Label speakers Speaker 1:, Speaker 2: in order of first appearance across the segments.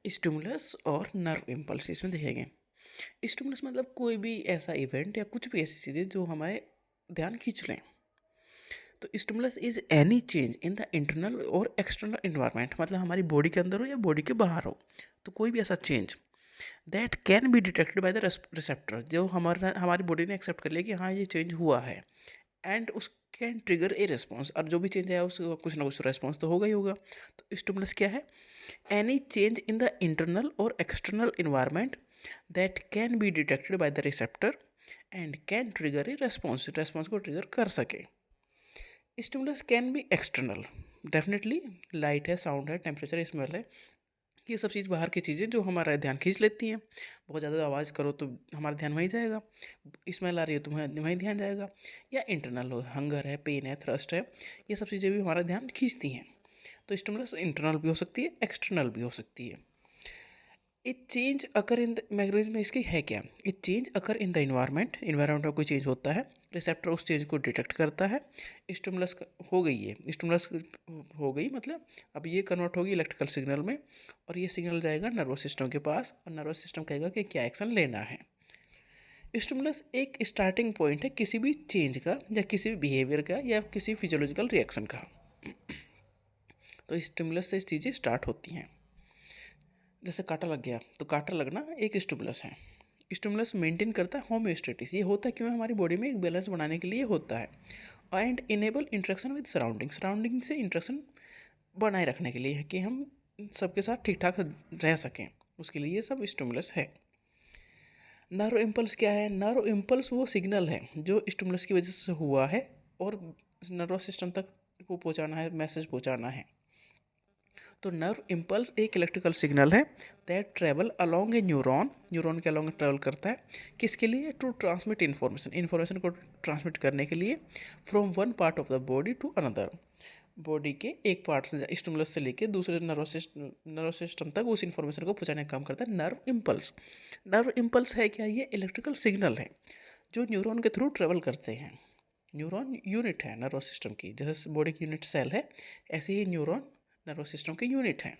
Speaker 1: Stimulus और nerve impulse इसमें देखेंगे। स्टिमुलस मतलब कोई भी ऐसा इवेंट या कुछ भी ऐसी चीज़ें जो हमारे ध्यान खींच लें। तो stimulus is any change in the internal और एक्सटर्नल इन्वायरमेंट, मतलब हमारी बॉडी के अंदर हो या बॉडी के बाहर हो, तो कोई भी ऐसा change that can be detected by the receptor, जो हमारी बॉडी ने एक्सेप्ट कर लिया कि हाँ ये चेंज हुआ है, एंड उस कैन ट्रिगर ए रिस्पॉन्स, और जो भी चेंज है उसका कुछ ना कुछ रेस्पॉन्स तो होगा ही होगा। तो स्टिमुलस क्या है? Any change in the internal और external environment that can be detected by the receptor and can trigger a response, response को ट्रिगर कर सके। Stimulus can be external, definitely light है, साउंड है, टेम्परेचर है, स्मेल है, ये सब चीज़ बाहर की चीज़ें जो हमारा ध्यान खींच लेती हैं। बहुत ज़्यादा आवाज़ करो तो हमारा ध्यान वहीं जाएगा, स्मेल आ रही है तो वहीं ध्यान जाएगा। या इंटरनल हो, हंगर है, पेन है, थ्रस्ट है, ये सब चीज़ें भी हमारा ध्यान खींचती हैं। तो स्टिमुलस इंटरनल भी हो सकती है, एक्सटर्नल भी हो सकती है। It change occur in the magnetism में इसकी है क्या? It change occur in the environment, environment में कोई चेंज होता है, रिसेप्टर उस चेंज को डिटेक्ट करता है। स्टिमुलस हो गई है, स्टिमुलस हो गई मतलब अब ये कन्वर्ट होगी इलेक्ट्रिकल सिग्नल में, और ये सिग्नल जाएगा नर्वस सिस्टम के पास, और नर्वस सिस्टम कहेगा कि क्या एक्शन लेना है। स्टिमुलस एक स्टार्टिंग पॉइंट है किसी भी चेंज का, या किसी भी बिहेवियर का, या किसी फिजियोलॉजिकल रिएक्शन का। तो स्टिमुलस से चीज़ें स्टार्ट होती हैं। जैसे कांटा लग गया, तो कांटा लगना एक स्टिमुलस है। स्टिमुलस मेंटेन करता है होम्योस्टेटिस, ये होता है क्यों? हमारी बॉडी में एक बैलेंस बनाने के लिए होता है। And enable interaction with surrounding, surrounding से इंटरेक्शन बनाए रखने के लिए है कि हम सबके साथ ठीक ठाक रह सकें, उसके लिए ये सब स्टिमुलस है। नर्व इम्पल्स क्या है? नर्व इम्पल्स वो सिग्नल है जो स्टिमुलस की वजह से हुआ है, और नर्वस सिस्टम तक को पहुंचाना है, मैसेज पहुंचाना है। तो नर्व इम्पल्स एक इलेक्ट्रिकल सिग्नल है that travel along a neuron, neuron के अलोंग ट्रेवल करता है, किसके लिए? टू ट्रांसमिट इन्फॉर्मेशन, इन्फॉर्मेशन को ट्रांसमिट करने के लिए, from one part of the body to another, body के एक पार्ट से, स्टिमुलस से लेके दूसरे नर्वस सिस्टम तक उस इन्फॉर्मेशन को पहुंचाने का काम करता है नर्व इम्पल्स। नर्व इम्पल्स है क्या? ये इलेक्ट्रिकल सिग्नल है जो न्यूरॉन के थ्रू ट्रेवल करते हैं। न्यूरॉन यूनिट है नर्वस सिस्टम की, जैसे बॉडी की यूनिट सेल है, ऐसे ही न्यूरॉन नर्वस सिस्टम के यूनिट हैं।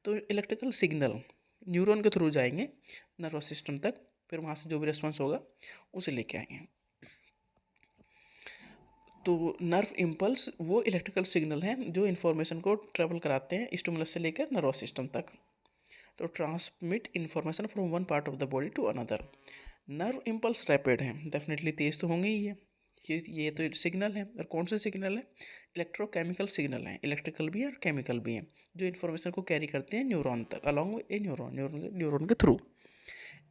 Speaker 1: तो इलेक्ट्रिकल सिग्नल न्यूरॉन के थ्रू जाएंगे नर्वस सिस्टम तक, फिर वहाँ से जो भी रिस्पॉन्स होगा उसे लेके आएंगे। तो नर्व इम्पल्स वो इलेक्ट्रिकल सिग्नल हैं जो इन्फॉर्मेशन को ट्रेवल कराते हैं स्टिमुलस से लेकर नर्वस सिस्टम तक। तो transmit information from one part of the body to another. Nerve impulse rapid हैं, डेफिनेटली तेज तो होंगे ही है, ये तो सिग्नल है। और कौन से सिग्नल है? इलेक्ट्रोकेमिकल सिग्नल हैं, इलेक्ट्रिकल भी है और केमिकल भी हैं, जो इन्फॉर्मेशन को कैरी करते हैं न्यूरॉन तक अलॉन्ग ए न्यूरॉन के थ्रू।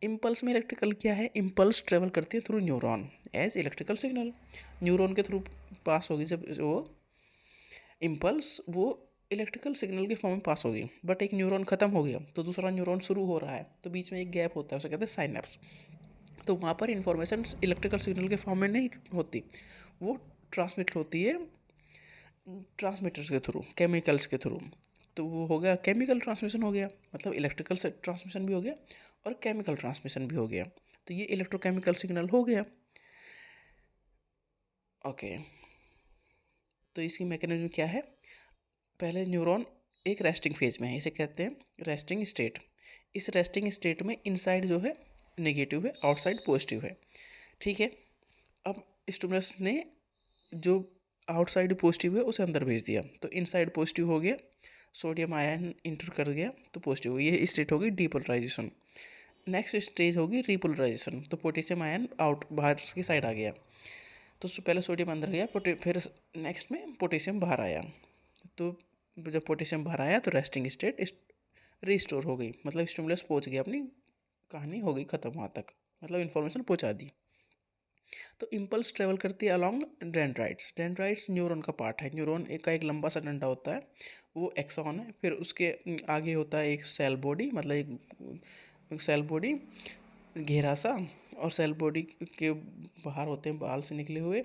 Speaker 1: इम्पल्स में इलेक्ट्रिकल क्या है? इम्पल्स ट्रेवल करती है through neuron as electrical signal, neuron के थ्रू पास होगी जब वो इम्पल्स, वो इलेक्ट्रिकल सिग्नल के फॉर्म में पास होगी। बट एक न्यूरॉन खत्म हो गया तो दूसरा न्यूरॉन शुरू हो रहा है, तो बीच में एक गैप होता है, उसे कहते हैं साइनेप्स। तो वहाँ पर इन्फॉर्मेशन इलेक्ट्रिकल सिग्नल के फॉर्म में नहीं होती, वो ट्रांसमिट होती है ट्रांसमीटर्स के थ्रू, केमिकल्स के थ्रू। तो वो हो गया केमिकल ट्रांसमिशन हो गया, मतलब इलेक्ट्रिकल से ट्रांसमिशन भी हो गया और केमिकल ट्रांसमिशन भी हो गया। तो ये इलेक्ट्रोकेमिकल सिग्नल हो गया। ओके, तो इसकी मैकेनिज्म क्या है? पहले न्यूरॉन एक रेस्टिंग फेज में है, इसे कहते हैं रेस्टिंग स्टेट। इस रेस्टिंग स्टेट में इनसाइड जो है नेगेटिव है, आउटसाइड पॉजिटिव है। ठीक है, अब स्टिमुलस ने जो आउटसाइड पॉजिटिव है उसे अंदर भेज दिया, तो इनसाइड पॉजिटिव हो गया, सोडियम आयन इंटर कर गया तो पॉजिटिव हो गया। ये स्टेट होगी डीपोलराइजेशन। नेक्स्ट स्टेज होगी रिपोलराइजेशन, तो पोटेशियम आयन आउट बाहर की साइड आ गया। तो पहले सोडियम अंदर गया, फिर नेक्स्ट में पोटेशियम बाहर आया। तो जब पोटेशियम बाहर आया तो रेस्टिंग स्टेट रिस्टोर हो गई, मतलब स्टिमुलस पहुंच गया, अपनी कहानी हो गई ख़त्म वहाँ तक, मतलब इन्फॉर्मेशन पहुंचा दी। तो इम्पल्स ट्रेवल करती है अलॉन्ग डेंड्राइट्स। डेंड्राइट्स न्यूरॉन का पार्ट है, न्यूरॉन एक लंबा सा डंडा होता है, वो एक्सॉन है। फिर उसके आगे होता है एक सेल बॉडी, मतलब एक सेल बॉडी घेरा सा, और सेल बॉडी के बाहर होते हैं बाल से निकले हुए,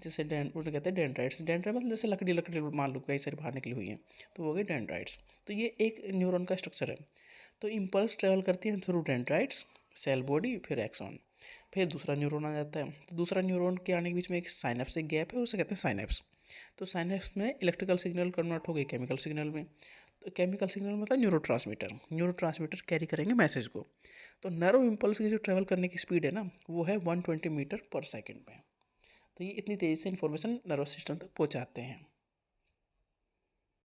Speaker 1: जैसे उन्हें कहते हैं डेंड्राइट्स। डेंड्राइट मतलब जैसे लकड़ी लकड़ी मान लो कई सारी बाहर निकली हुई हैं, तो वो हो गई डेंड्राइट्स। तो ये एक न्यूरॉन का स्ट्रक्चर है। तो इम्पल्स ट्रेवल करती है थ्रू डेंड्राइट्स, सेल बॉडी, फिर एक्सॉन, फिर दूसरा न्यूरॉन आ जाता है। तो दूसरा न्यूरॉन के आने के बीच में एक साइनेप्स, एक गैप है, उसे कहते हैं साइनेप्स। तो साइनेप्स में इलेक्ट्रिकल सिग्नल कन्वर्ट हो गई केमिकल सिग्नल में। तो केमिकल सिग्नल मतलब न्यूरोट्रांसमीटर कैरी करेंगे मैसेज को। तो नर्व इम्पल्स की जो ट्रैवल करने की स्पीड है ना, वो है 120 मीटर पर सेकेंड में। तो ये इतनी तेज़ी से इन्फॉर्मेशन नर्वस सिस्टम तक पहुँचाते हैं।